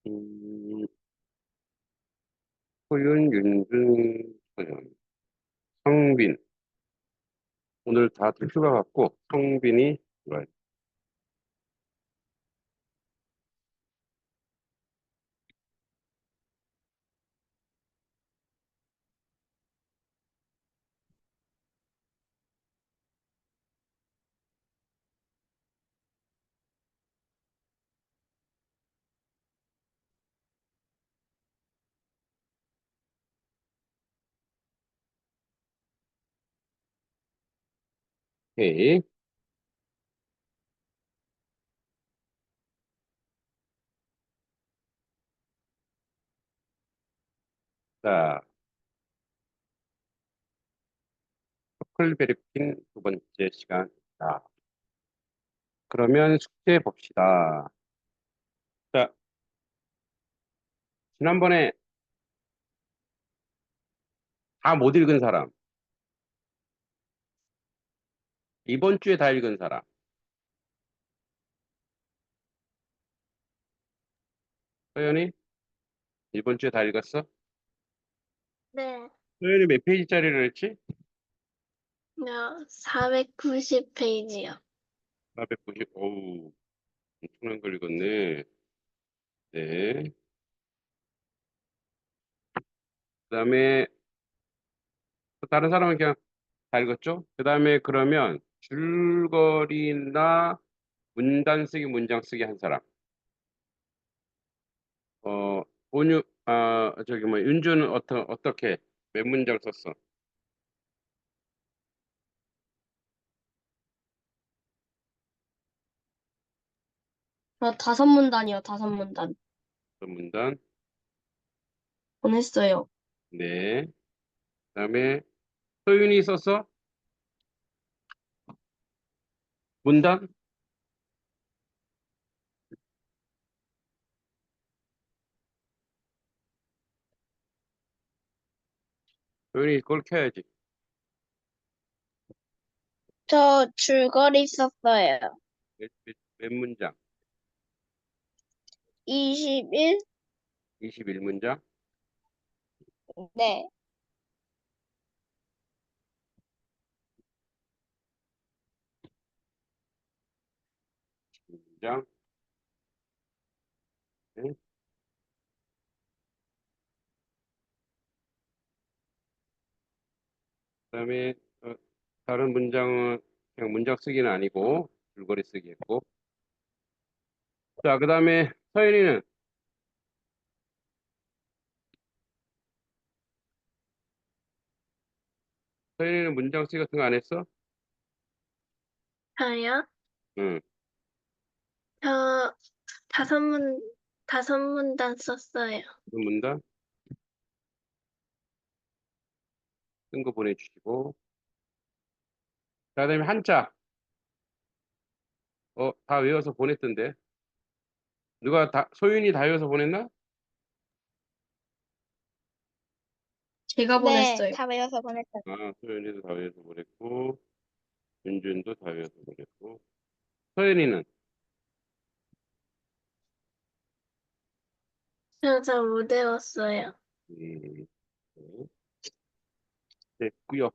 음, 소윤, 윤준, 소연, 성빈. 오늘 다 투표가 같고, 성빈이 들어와요. 오케이. 자, 서클베리핀 두 번째 시간입니다. 그러면 숙제 봅시다. 자, 지난번에 다 못 읽은 사람, 이번 주에 다 읽은 사람, 소연이 이번 주에 다 읽었어? 네, 소연이 몇 페이지짜리를 했지? 490페이지요. 490, 어우, 엄청난 걸 읽었네. 네. 그다음에 또 다른 사람은 그냥 다 읽었죠? 그다음에 그러면 줄거리나 문단 쓰기, 문장 쓰기 한 사람. 어, 저기 뭐 윤주는 어떻게 몇 문장 썼어? 저 5문단이요, 5문단. 몇 문단? 보냈어요. 네. 그다음에 소윤이 썼어? 문단? 소윤이 그걸 켜야지. 저 줄거리 썼어요. 몇 문장? 21? 21문장? 네. 문장? 네. 그다음에 다른 문장은 그냥 문장 쓰기는 아니고 줄거리 쓰기 했고. 자, 그다음에 서윤이는 문장 쓰기 같은 거 안 했어? 저요? 응. 저 다섯 문단 썼어요. 그 문단 쓴 거 보내주시고. 자, 그다음에 한자. 다 외워서 보냈던데. 누가 소윤이 다 외워서 보냈나? 제가 보냈어요. 다 외워서 보냈어요. 소윤이도 다 외워서 보냈고, 윤준도 다 외워서 보냈고. 서윤이는 저못 외웠어요. 네, 됐고요.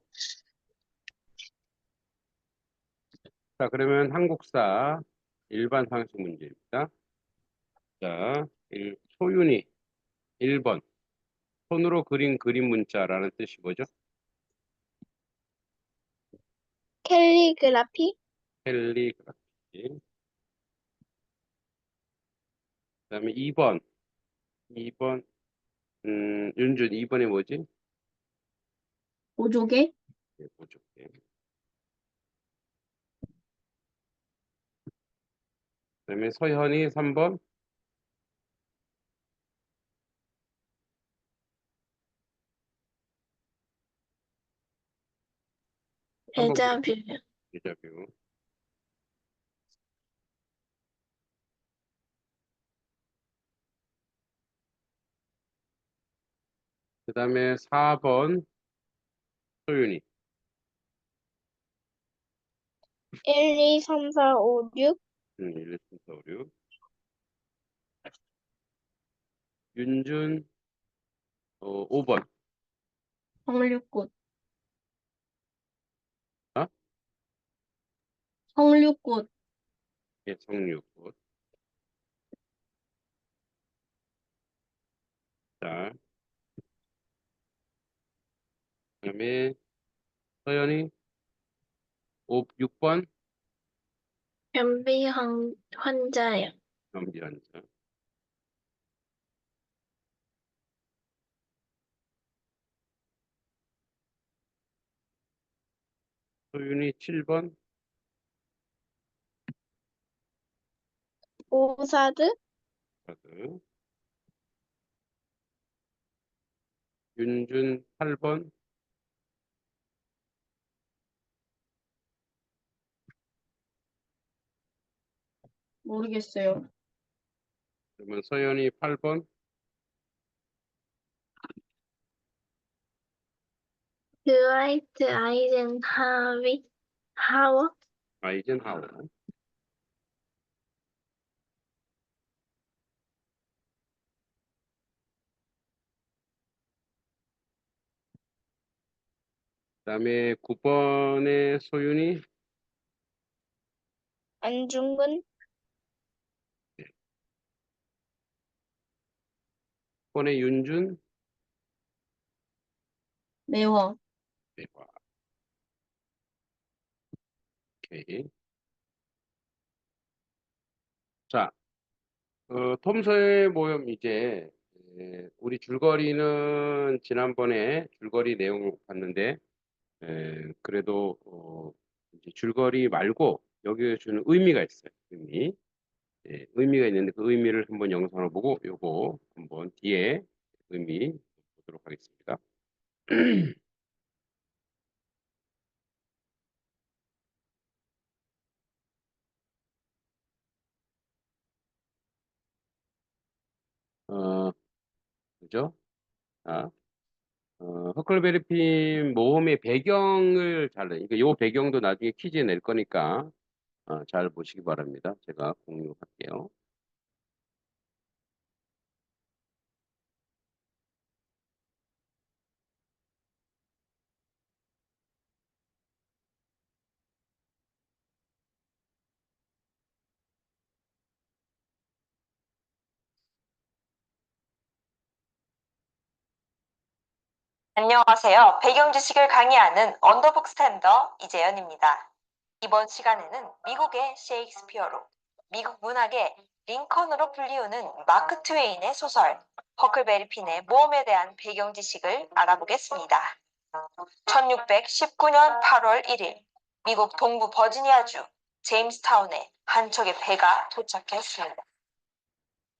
자, 그러면 한국사 일반 상식 문제입니다. 자, 소윤이 1번. 손으로 그린 그림 문자라는 뜻이 뭐죠? 캘리그라피? 캘리그라피. 그다음에 2번. 2번. 윤준 2번이 뭐지? 보조개? 네, 보조개. 그다음에 서현이 3번. 한번 데자뷰. 데자뷰. 그다음에 4번 소윤이. 1, 2, 3, 4, 5, 6? 1, 2, 3, 4, 5, 6. 윤준 5번. 성류꽃. 어? 성류꽃. 예, 성류꽃. 자, 그다음에 서연이 6번. 변비 환자요. 변비환자. 소윤이 7번. 오사드. 카드. 윤준 8번. 모르겠어요. 그러면 서연이 8번. 드와이트 아이젠하위 하워. 아이젠하워. 그다음에 9번의 소윤이. 안중근. 10번의 윤준. 매화. 네, 와, 오케이. 자, 톰소의 모험 이제 우리 줄거리는 지난번에 줄거리 내용을 봤는데 그래도 이제 줄거리 말고 여기에 주는 의미가 있어요. 의미가 있는데 그 의미를 한번 영상을 보고 요거 한번 뒤에 의미 보도록 하겠습니다. 어, 그죠? 자, 허클베리 핀 모험의 배경을 그러니까 요 배경도 나중에 퀴즈에 낼 거니까 잘 보시기 바랍니다. 제가 공유할게요. 안녕하세요. 배경 지식을 강의하는 언더북 스탠더 이재현입니다. 이번 시간에는 미국의 셰익스피어로, 미국 문학의 링컨으로 불리우는 마크 트웨인의 소설 허클베리 핀의 모험에 대한 배경 지식을 알아보겠습니다. 1619년 8월 1일 미국 동부 버지니아주 제임스타운에 한 척의 배가 도착했습니다.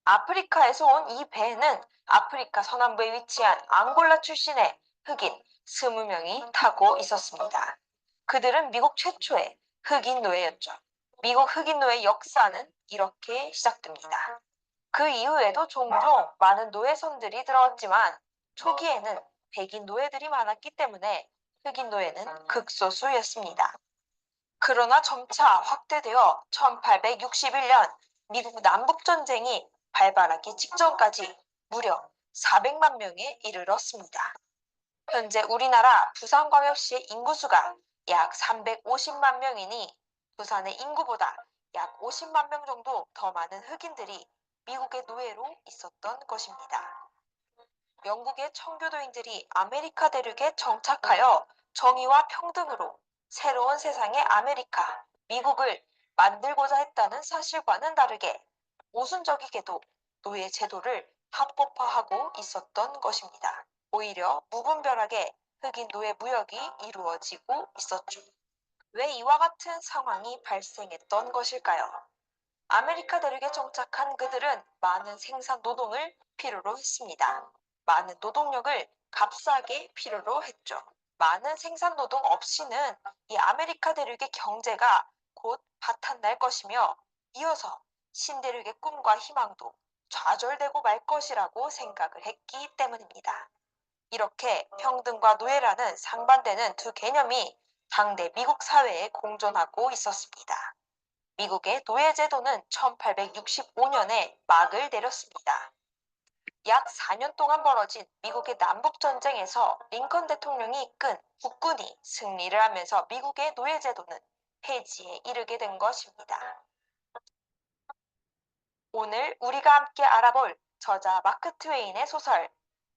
아프리카에서 온 이 배에는 아프리카 서남부에 위치한 앙골라 출신의 흑인 20명이 타고 있었습니다. 그들은 미국 최초의 흑인 노예였죠. 미국 흑인 노예 역사는 이렇게 시작됩니다. 그 이후에도 종종 많은 노예선들이 들어왔지만 초기에는 백인 노예들이 많았기 때문에 흑인 노예는 극소수였습니다. 그러나 점차 확대되어 1861년 미국 남북전쟁이 발발하기 직전까지 무려 400만 명에 이르렀습니다. 현재 우리나라 부산광역시의 인구수가 약 350만 명이니 부산의 인구보다 약 50만 명 정도 더 많은 흑인들이 미국의 노예로 있었던 것입니다. 영국의 청교도인들이 아메리카 대륙에 정착하여 정의와 평등으로 새로운 세상의 아메리카, 미국을 만들고자 했다는 사실과는 다르게 모순적이게도 노예 제도를 합법화하고 있었던 것입니다. 오히려 무분별하게 흑인 노예 무역이 이루어지고 있었죠. 왜 이와 같은 상황이 발생했던 것일까요? 아메리카 대륙에 정착한 그들은 많은 생산 노동을 필요로 했습니다. 많은 노동력을 값싸게 필요로 했죠. 많은 생산 노동 없이는 이 아메리카 대륙의 경제가 곧 바탕날 것이며 이어서 신대륙의 꿈과 희망도 좌절되고 말 것이라고 생각을 했기 때문입니다. 이렇게 평등과 노예라는 상반되는 두 개념이 당대 미국 사회에 공존하고 있었습니다. 미국의 노예제도는 1865년에 막을 내렸습니다. 약 4년 동안 벌어진 미국의 남북전쟁에서 링컨 대통령이 이끈 국군이 승리를 하면서 미국의 노예제도는 폐지에 이르게 된 것입니다. 오늘 우리가 함께 알아볼 저자 마크 트웨인의 소설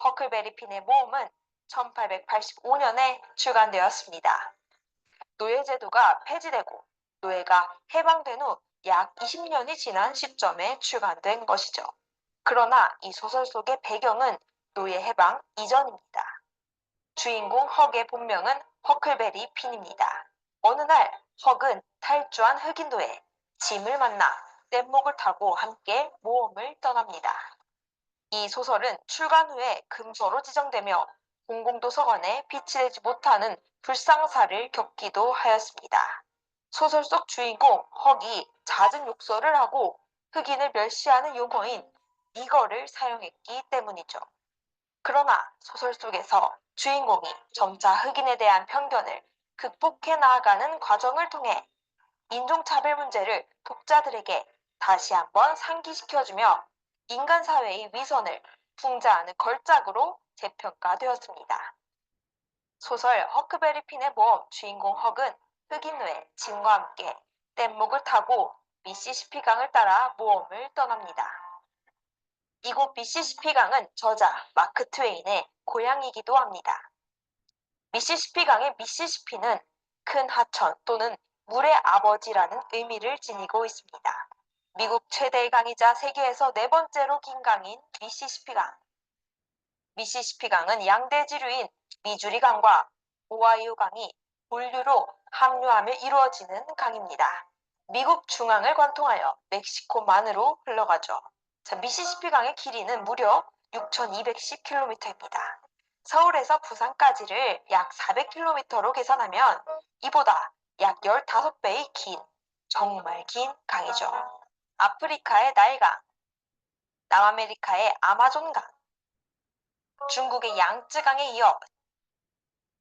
허클베리 핀의 모험은 1885년에 출간되었습니다. 노예제도가 폐지되고 노예가 해방된 후 약 20년이 지난 시점에 출간된 것이죠. 그러나 이 소설 속의 배경은 노예 해방 이전입니다. 주인공 헉의 본명은 허클베리 핀입니다. 어느 날 헉은 탈주한 흑인 노예 짐을 만나 뗏목을 타고 함께 모험을 떠납니다. 이 소설은 출간 후에 금서로 지정되며 공공도서관에 비치되지 못하는 불상사를 겪기도 하였습니다. 소설 속 주인공 헉이 잦은 욕설을 하고 흑인을 멸시하는 용어인 니거를 사용했기 때문이죠. 그러나 소설 속에서 주인공이 점차 흑인에 대한 편견을 극복해 나아가는 과정을 통해 인종차별 문제를 독자들에게 다시 한번 상기시켜주며 인간 사회의 위선을 풍자하는 걸작으로 재평가되었습니다. 소설 허크베리 핀의 모험 주인공 헉은 흑인 노예 짐과 함께 뗏목을 타고 미시시피 강을 따라 모험을 떠납니다. 이곳 미시시피 강은 저자 마크 트웨인의 고향이기도 합니다. 미시시피 강의 미시시피는 큰 하천 또는 물의 아버지라는 의미를 지니고 있습니다. 미국 최대의 강이자 세계에서 네 번째로 긴 강인 미시시피 강. 미시시피 강은 양대 지류인 미주리 강과 오하이오 강이 본류로 합류하며 이루어지는 강입니다. 미국 중앙을 관통하여 멕시코만으로 흘러가죠. 미시시피 강의 길이는 무려 6,210km입니다. 서울에서 부산까지를 약 400km로 계산하면 이보다 약 15배의 긴, 정말 긴 강이죠. 아프리카의 나일강, 남아메리카의 아마존강, 중국의 양쯔강에 이어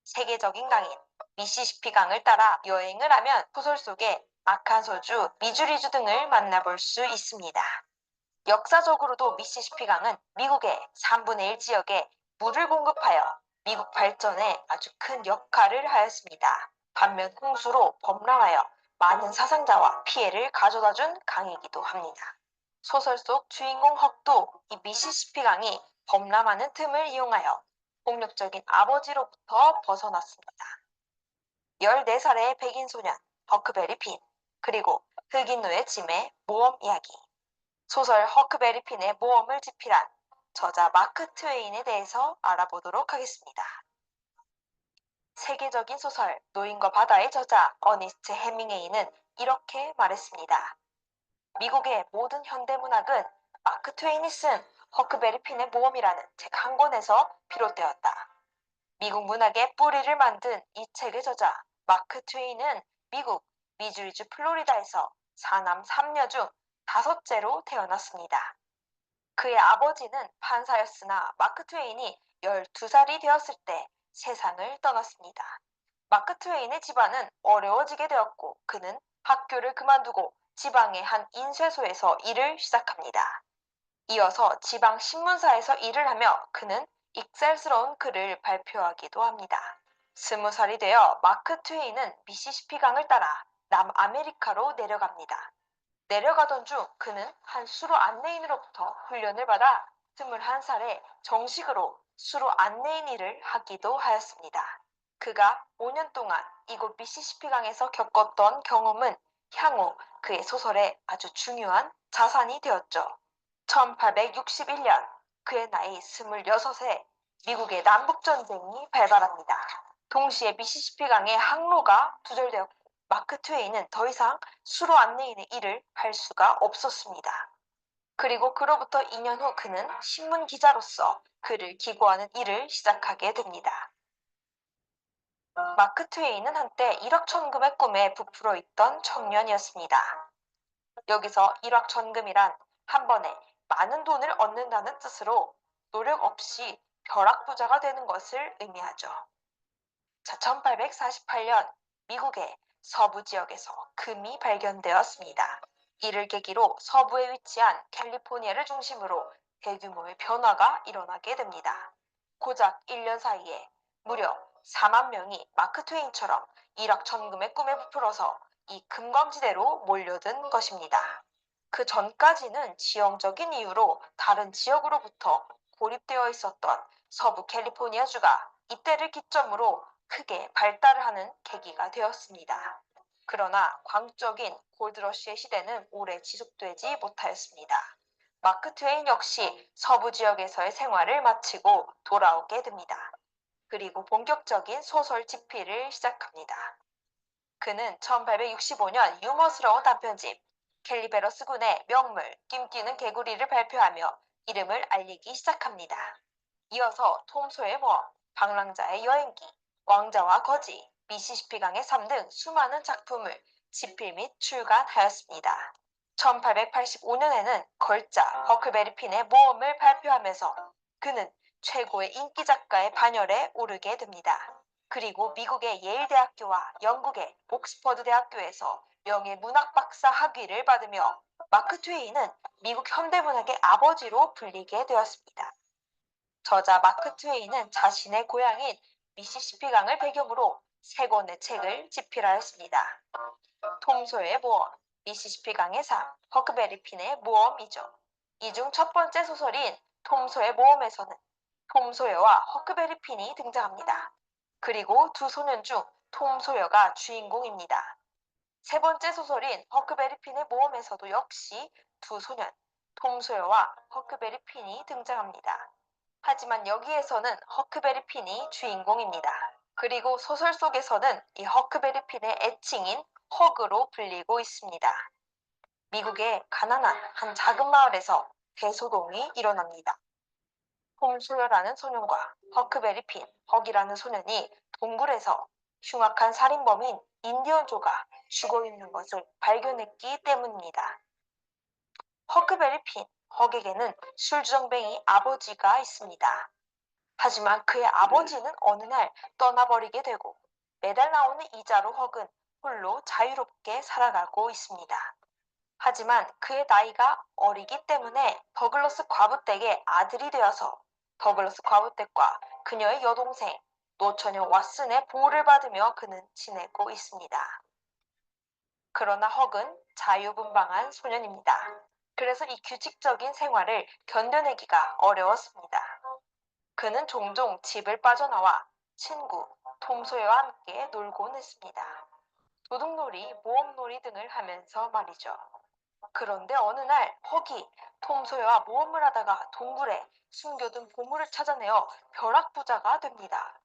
세계적인 강인 미시시피 강을 따라 여행을 하면 소설 속에 아칸소주, 미주리주 등을 만나볼 수 있습니다. 역사적으로도 미시시피 강은 미국의 3분의 1 지역에 물을 공급하여 미국 발전에 아주 큰 역할을 하였습니다. 반면 홍수로 범람하여 많은 사상자와 피해를 가져다 준 강이기도 합니다. 소설 속 주인공 헉도 이 미시시피 강이 범람하는 틈을 이용하여 폭력적인 아버지로부터 벗어났습니다. 14살의 백인 소년 허크베리 핀, 그리고 흑인 노예 짐의 모험 이야기. 소설 허크베리 핀의 모험을 집필한 저자 마크 트웨인에 대해서 알아보도록 하겠습니다. 세계적인 소설 노인과 바다의 저자 어니스트 해밍웨이는 이렇게 말했습니다. 미국의 모든 현대문학은 마크 트웨인이 쓴 허크베리 핀의 모험이라는 책 한 권에서 비롯되었다. 미국 문학의 뿌리를 만든 이 책의 저자 마크 트웨인은 미국 미주리주 플로리다에서 4남 3녀 중 5째로 태어났습니다. 그의 아버지는 판사였으나 마크 트웨인이 12살이 되었을 때 세상을 떠났습니다. 마크 트웨인의 집안은 어려워지게 되었고 그는 학교를 그만두고 지방의 한 인쇄소에서 일을 시작합니다. 이어서 지방 신문사에서 일을 하며 그는 익살스러운 글을 발표하기도 합니다. 20살이 되어 마크 트웨인은 미시시피 강을 따라 남아메리카로 내려갑니다. 내려가던 중 그는 한 수로 안내인으로부터 훈련을 받아 21살에 정식으로 수로 안내인 일을 하기도 하였습니다. 그가 5년 동안 이곳 미시시피 강에서 겪었던 경험은 향후 그의 소설에 아주 중요한 자산이 되었죠. 1861년 그의 나이 26세 미국의 남북전쟁이 발발합니다. 동시에 미시시피 강의 항로가 두절되었고 마크 트웨인은 더 이상 수로 안내인의 일을 할 수가 없었습니다. 그리고 그로부터 2년 후 그는 신문 기자로서 글을 기고하는 일을 시작하게 됩니다. 마크 트웨인은 한때 일확천금의 꿈에 부풀어 있던 청년이었습니다. 여기서 일확천금이란 한 번에 많은 돈을 얻는다는 뜻으로 노력 없이 벼락부자가 되는 것을 의미하죠. 1848년 미국의 서부 지역에서 금이 발견되었습니다. 이를 계기로 서부에 위치한 캘리포니아를 중심으로 대규모의 변화가 일어나게 됩니다. 고작 1년 사이에 무려 4만 명이 마크 트웨인처럼 일확천금의 꿈에 부풀어서 이 금광지대로 몰려든 것입니다. 그 전까지는 지형적인 이유로 다른 지역으로부터 고립되어 있었던 서부 캘리포니아주가 이때를 기점으로 크게 발달을 하는 계기가 되었습니다. 그러나 광적인 골드러시의 시대는 오래 지속되지 못하였습니다. 마크 트웨인 역시 서부 지역에서의 생활을 마치고 돌아오게 됩니다. 그리고 본격적인 소설 집필을 시작합니다. 그는 1865년 유머스러운 단편집 캘리베러스 군의 명물 낌뛰는 개구리를 발표하며 이름을 알리기 시작합니다. 이어서 톰 소의 모험, 방랑자의 여행기, 왕자와 거지, 미시시피강의 삶 등 수많은 작품을 집필 및 출간하였습니다. 1885년에는 걸작 허클베리 핀의 모험을 발표하면서 그는 최고의 인기 작가의 반열에 오르게 됩니다. 그리고 미국의 예일대학교와 영국의 옥스퍼드 대학교에서 명예 문학 박사 학위를 받으며 마크 트웨인은 미국 현대문학의 아버지로 불리게 되었습니다. 저자 마크 트웨인은 자신의 고향인 미시시피강을 배경으로 3권의 책을 집필하였습니다. 톰 소여의 모험, 미시시피강의 삶, 허크베리 핀의 모험이죠. 이 중 첫 번째 소설인 톰 소여의 모험에서는 톰 소여와 허크베리 핀이 등장합니다. 그리고 두 소년 중 톰 소여가 주인공입니다. 세 번째 소설인 허크베리 핀의 모험에서도 역시 두 소년, 톰 소여와 허크베리 핀이 등장합니다. 하지만 여기에서는 허크베리 핀이 주인공입니다. 그리고 소설 속에서는 이 허크베리 핀의 애칭인 허그로 불리고 있습니다. 미국의 가난한 한 작은 마을에서 대소동이 일어납니다. 톰 소여라는 소년과 허크베리 핀, 헉이라는 소년이 동굴에서 흉악한 살인범인 인디언조가 죽어있는 것을 발견했기 때문입니다. 허크베리 핀, 헉에게는 술주정뱅이 아버지가 있습니다. 하지만 그의 아버지는 어느 날 떠나버리게 되고 매달 나오는 이자로 헉은 홀로 자유롭게 살아가고 있습니다. 하지만 그의 나이가 어리기 때문에 더글러스 과부댁의 아들이 되어서 더글러스 과부댁과 그녀의 여동생 노처녀 왓슨의 보호를 받으며 그는 지내고 있습니다. 그러나 헉은 자유분방한 소년입니다. 그래서 이 규칙적인 생활을 견뎌내기가 어려웠습니다. 그는 종종 집을 빠져나와 친구 톰 소여와 함께 놀곤 했습니다. 도둑놀이, 모험놀이 등을 하면서 말이죠. 그런데 어느 날 헉이 톰 소여와 모험을 하다가 동굴에 숨겨둔 보물을 찾아내어 벼락부자가 됩니다.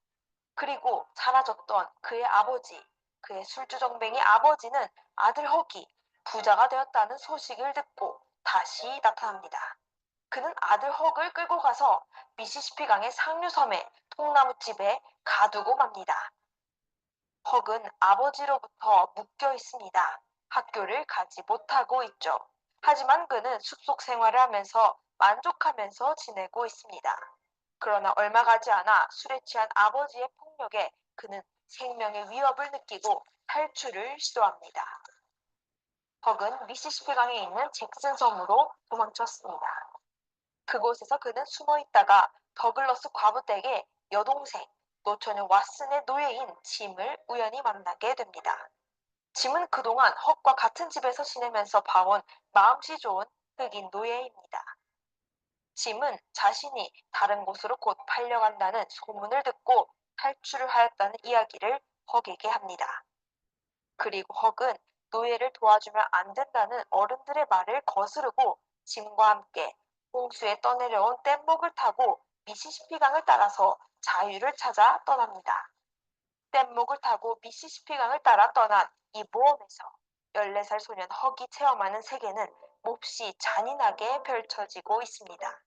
그리고 사라졌던 그의 아버지, 그의 술주정뱅이 아버지는 아들 헉이 부자가 되었다는 소식을 듣고 다시 나타납니다. 그는 아들 헉을 끌고 가서 미시시피강의 상류섬의 통나무집에 가두고 맙니다. 헉은 아버지로부터 묶여 있습니다. 학교를 가지 못하고 있죠. 하지만 그는 숲속 생활을 하면서 만족하면서 지내고 있습니다. 그러나 얼마 가지 않아 술에 취한 아버지의 폭력에 그는 생명의 위협을 느끼고 탈출을 시도합니다. 헉은 미시시피강에 있는 잭슨 섬으로 도망쳤습니다. 그곳에서 그는 숨어 있다가 더글러스 과부댁의 여동생 노처녀 왓슨의 노예인 짐을 우연히 만나게 됩니다. 짐은 그동안 헉과 같은 집에서 지내면서 봐온 마음씨 좋은 흑인 노예입니다. 짐은 자신이 다른 곳으로 곧 팔려간다는 소문을 듣고 탈출을 하였다는 이야기를 헉에게 합니다. 그리고 헉은 노예를 도와주면 안 된다는 어른들의 말을 거스르고 짐과 함께 홍수에 떠내려온 뗏목을 타고 미시시피강을 따라서 자유를 찾아 떠납니다. 뗏목을 타고 미시시피강을 따라 떠난 이 모험에서 14살 소년 헉이 체험하는 세계는 몹시 잔인하게 펼쳐지고 있습니다.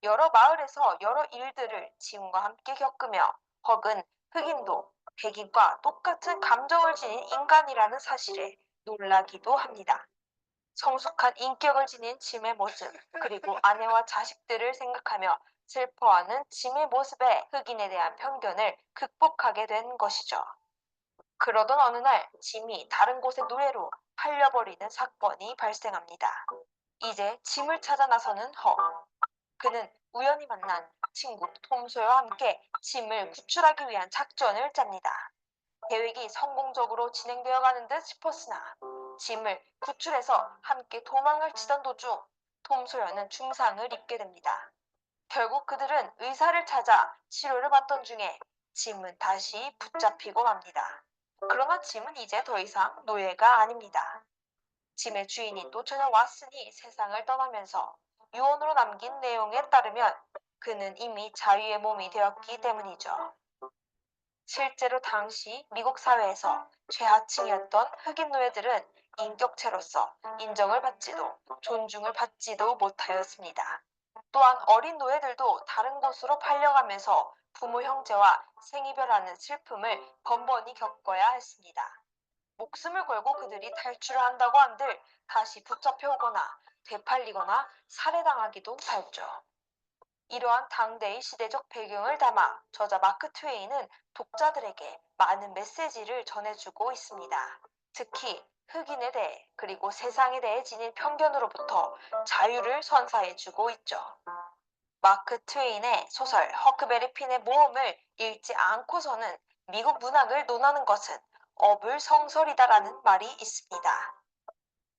여러 마을에서 여러 일들을 짐과 함께 겪으며 헉은 흑인도 백인과 똑같은 감정을 지닌 인간이라는 사실에 놀라기도 합니다. 성숙한 인격을 지닌 짐의 모습, 그리고 아내와 자식들을 생각하며 슬퍼하는 짐의 모습에 흑인에 대한 편견을 극복하게 된 것이죠. 그러던 어느 날 짐이 다른 곳의 노예로 팔려버리는 사건이 발생합니다. 이제 짐을 찾아 나서는 헉. 그는 우연히 만난 친구 톰 소여와 함께 짐을 구출하기 위한 작전을 짭니다. 계획이 성공적으로 진행되어 가는 듯 싶었으나 짐을 구출해서 함께 도망을 치던 도중 톰 소여는 중상을 입게 됩니다. 결국 그들은 의사를 찾아 치료를 받던 중에 짐은 다시 붙잡히고 맙니다. 그러나 짐은 이제 더 이상 노예가 아닙니다. 짐의 주인이 또 찾아왔으니 세상을 떠나면서 유언으로 남긴 내용에 따르면 그는 이미 자유의 몸이 되었기 때문이죠. 실제로 당시 미국 사회에서 최하층이었던 흑인 노예들은 인격체로서 인정을 받지도 존중을 받지도 못하였습니다. 또한 어린 노예들도 다른 곳으로 팔려가면서 부모 형제와 생이별하는 슬픔을 번번이 겪어야 했습니다. 목숨을 걸고 그들이 탈출을 한다고 한들 다시 붙잡혀 오거나 되팔리거나 살해당하기도 하였죠. 이러한 당대의 시대적 배경을 담아 저자 마크 트웨인은 독자들에게 많은 메시지를 전해주고 있습니다. 특히 흑인에 대해 그리고 세상에 대해 지닌 편견으로부터 자유를 선사해주고 있죠. 마크 트웨인의 소설 허크베리 핀의 모험을 읽지 않고서는 미국 문학을 논하는 것은 어불성설이다라는 말이 있습니다.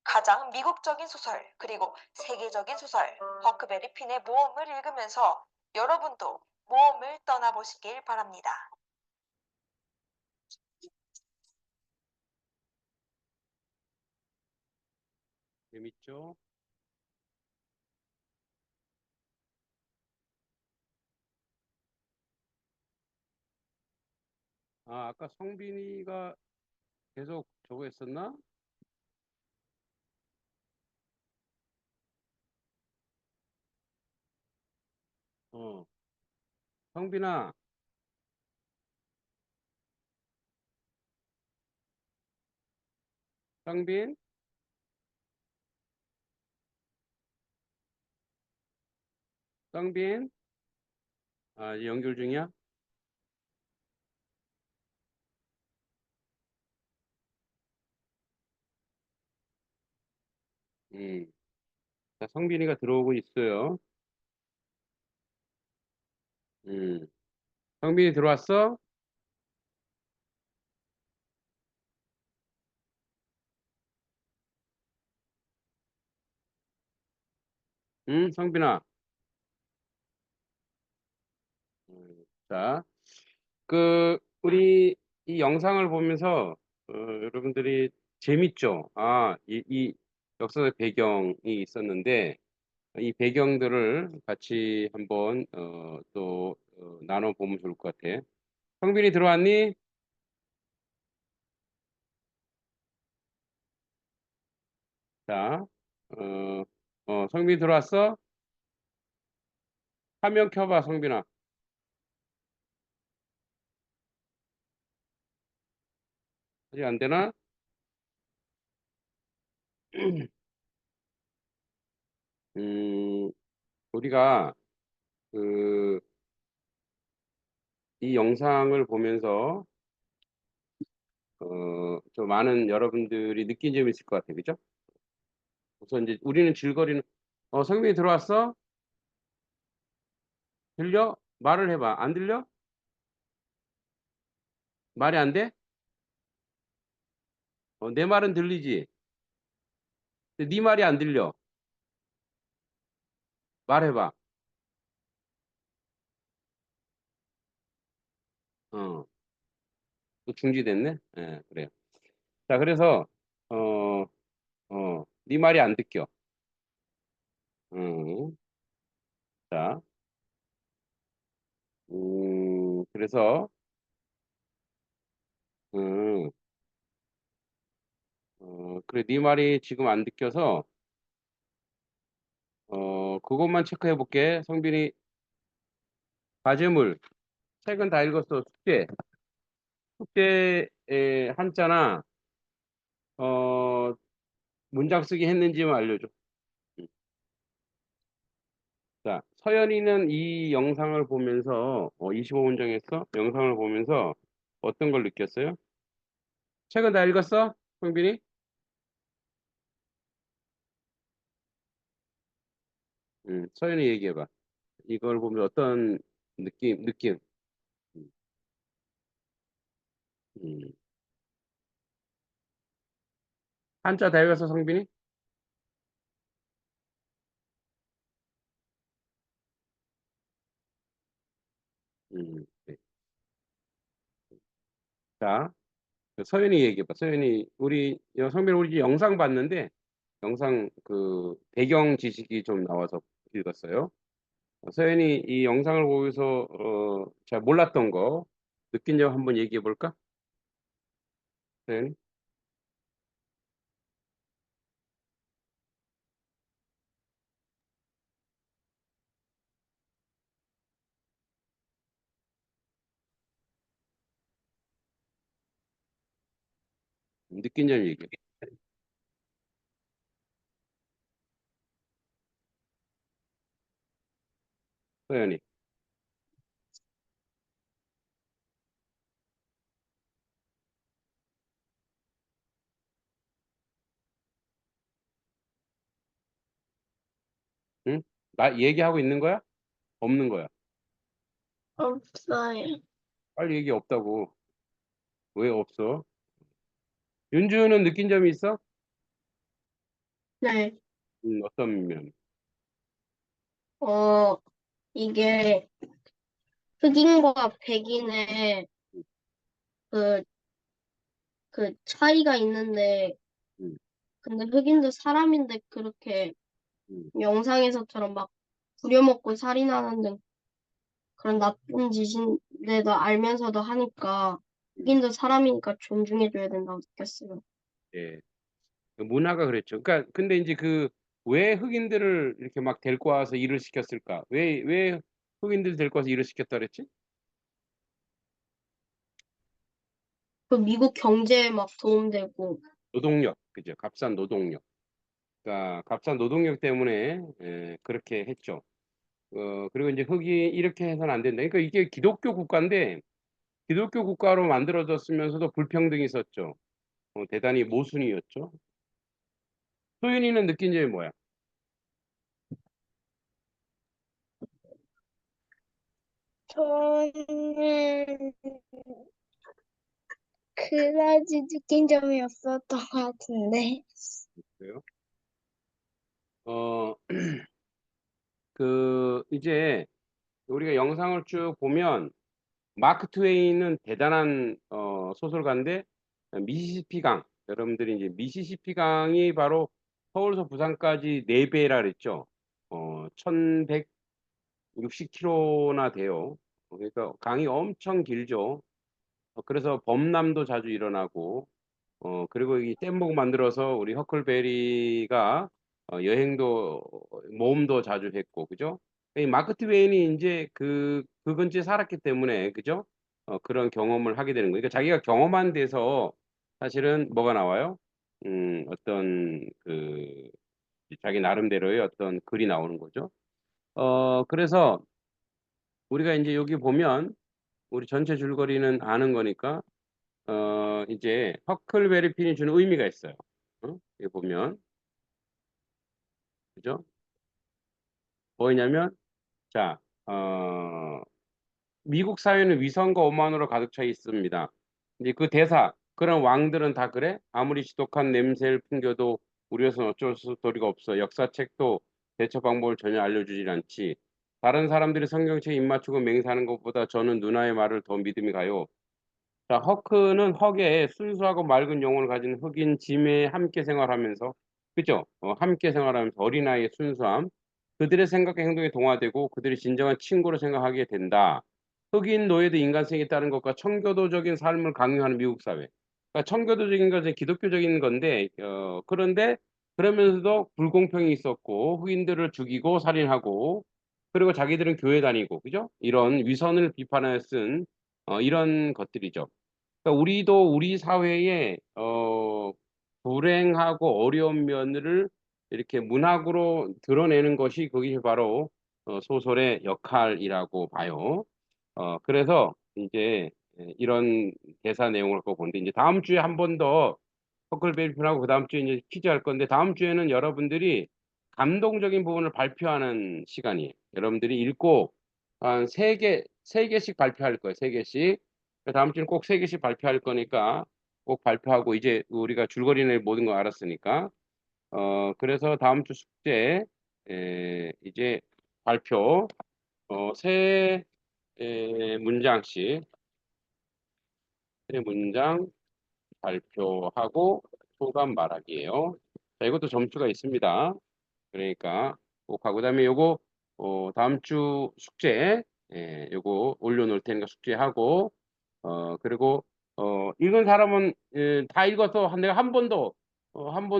가장 미국적인 소설 그리고 세계적인 소설 허크베리 핀의 모험을 읽으면서 여러분도 모험을 떠나보시길 바랍니다. 재밌죠? 아, 아까 성빈이가 계속 저거 했었나? 어, 성빈아, 성빈? 성빈? 아, 이제 연결 중이야? 음, 자, 성빈이가 들어오고 있어요. 음, 성빈이 들어왔어? 성빈아. 자, 우리 이 영상을 보면서, 여러분들이 재밌죠? 아, 이 역사적 배경이 있었는데, 이 배경들을 같이 한번, 나눠보면 좋을 것 같아. 성빈이 들어왔니? 자, 성빈이 들어왔어? 화면 켜봐, 성빈아. 아직 안 되나? 음, 우리가, 그, 이 영상을 보면서, 좀 많은 여러분들이 느낀 점이 있을 것 같아요. 그죠? 우선 이제 우리는 줄거리는, 성민이 들어왔어? 들려? 말을 해봐. 안 들려? 말이 안 돼? 내 말은 들리지? 근데 네 말이 안 들려. 말해봐. 어, 또 중지됐네? 예, 그래요. 자, 그래서, 어, 네 말이 안 듣겨. 음, 자, 그래서, 음, 그래, 네 말이 지금 안 듣겨서, 그것만 체크해 볼게. 성빈이, 과제물, 책은 다 읽었어. 숙제에 한자나, 어, 문장 쓰기 했는지만 알려줘. 자, 서연이는 이 영상을 보면서, 25문장 했어? 영상을 보면서 어떤 걸 느꼈어요? 책은 다 읽었어? 성빈이? 서연이 얘기해봐. 이걸 보면 어떤 느낌? 음, 음. 한자 다 외웠어, 성빈이? 네. 자, 서연이 얘기해봐. 서연이, 성빈이 우리 이제 영상 봤는데, 영상 그 배경 지식이 좀 나와서 읽었어요. 서연이 이 영상을 보면서, 잘 몰랐던 거, 느낀 점 한번 얘기해 볼까? 서연이? 느낀 점 얘기해. 서연이. 응? 나 얘기하고 있는 거야? 없는 거야? 없어요. 빨리 얘기 없다고. 왜 없어? 윤주는 느낀 점이 있어? 네. 어떤 면? 어, 이게 흑인과 백인의 그, 그 차이가 있는데, 음, 근데 흑인도 사람인데 그렇게 음, 영상에서처럼 막 부려먹고 살인하는 그런 나쁜 짓인데도 알면서도 하니까 음. 흑인도 사람이니까 존중해줘야 된다고 느꼈어요. 예. 그 문화가 그랬죠. 그러니까 근데 이제 왜 흑인들을 이렇게 막 데리고 와서 일을 시켰을까? 왜 흑인들 데리고 와서 일을 시켰다 그랬지? 그 미국 경제에 막 도움되고, 노동력, 그죠? 값싼 노동력. 그러니까 값싼 노동력 때문에 그렇게 했죠. 그리고 이제 흑인 이렇게 해서는 안 된다. 그러니까 이게 기독교 국가인데 기독교 국가로 만들어졌으면서도 불평등이 있었죠. 대단히 모순이었죠. 소윤이는 느낀 점이 뭐야? 저는 그다지 느낀 점이 없었던 것 같은데. 그래요? 어, 이제 우리가 영상을 쭉 보면 마크 트웨이는 대단한 소설가인데 미시시피 강 여러분들이 이제 미시시피 강이 바로 서울서 부산까지 4배라 그랬죠. 1160km나 돼요. 그러니까 강이 엄청 길죠. 그래서 범람도 자주 일어나고 그리고 이 뗏목 만들어서 우리 허클베리가 여행도 모험도 자주 했고 그죠? 이 마크 트웨인이 이제 그 근처에 살았기 때문에 그죠? 그런 경험을 하게 되는 거예요. 그러니까 자기가 경험한 데서 사실은 뭐가 나와요? 어떤 자기 나름대로의 어떤 글이 나오는 거죠. 그래서 우리가 이제 여기 보면 우리 전체 줄거리는 아는 거니까 이제 허클베리 핀이 주는 의미가 있어요. 여기 보면 그죠? 뭐냐면 자, 미국 사회는 위선과 오만으로 가득 차 있습니다. 이제 그 대사, 그런 왕들은 다 그래? 아무리 지독한 냄새를 풍겨도 우리로서는 어쩔 수 도리가 없어. 역사책도 대처 방법을 전혀 알려주질 않지. 다른 사람들이 성경책에 입 맞추고 맹세하는 것보다 저는 누나의 말을 더 믿음이 가요. 자, 허크는 헉의 순수하고 맑은 영혼을 가진 흑인 짐에 함께 생활하면서, 그죠? 함께 생활하면서 어린아이의 순수함, 그들의 생각과 행동에 동화되고 그들이 진정한 친구로 생각하게 된다. 흑인 노예도 인간성이 있다는 것과 청교도적인 삶을 강요하는 미국 사회. 그러니까 청교도적인 것은 기독교적인 건데, 그런데 그러면서도 불공평이 있었고, 흑인들을 죽이고 살인하고, 그리고 자기들은 교회 다니고, 그죠? 이런 위선을 비판하여 쓴 이런 것들이죠. 그러니까 우리도 우리 사회에 불행하고 어려운 면을 이렇게 문학으로 드러내는 것이 그것이 바로 소설의 역할이라고 봐요. 그래서 이제 이런 대사 내용을 갖고 보는데 이제 다음 주에 한 번 더 허클베리 편하고 그 다음 주에 이제 퀴즈 할 건데 다음 주에는 여러분들이 감동적인 부분을 발표하는 시간이에요. 여러분들이 읽고 한 3개씩 발표할 거예요. 3개씩. 다음 주는 꼭 3개씩 발표할 거니까 꼭 발표하고 이제 우리가 줄거리 낼 모든 거 알았으니까 그래서 다음 주 숙제 이제 발표 세 문장씩 세 문장 발표하고 소감 말하기예요. 자, 이것도 점수가 있습니다. 그러니까 꼭 하고 그다음에 요거 다음 주 숙제 요거 올려놓을 테니까 숙제하고 그리고 읽은 사람은 다 읽어서 내가 한 번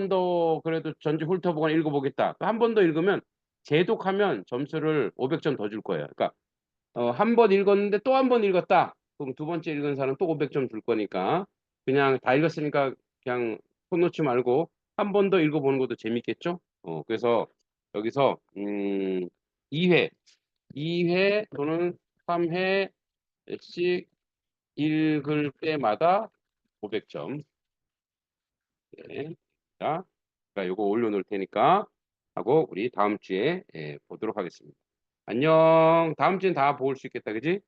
더 그래도 전주 훑어보거나 읽어보겠다. 한 번 더 읽으면 재독하면 점수를 500점 더 줄 거예요. 그러니까 한 번 읽었는데 또 한 번 읽었다. 그럼 두 번째 읽은 사람 또 500점 줄 거니까 그냥 다 읽었으니까 그냥 손 놓지 말고 한 번 더 읽어보는 것도 재밌겠죠? 그래서 여기서 2회 또는 3회씩 읽을 때마다 500점. 네. 자, 그러니까 요거 올려놓을 테니까 하고 우리 다음 주에 보도록 하겠습니다. 안녕. 다음 주엔 다 볼 수 있겠다, 그지?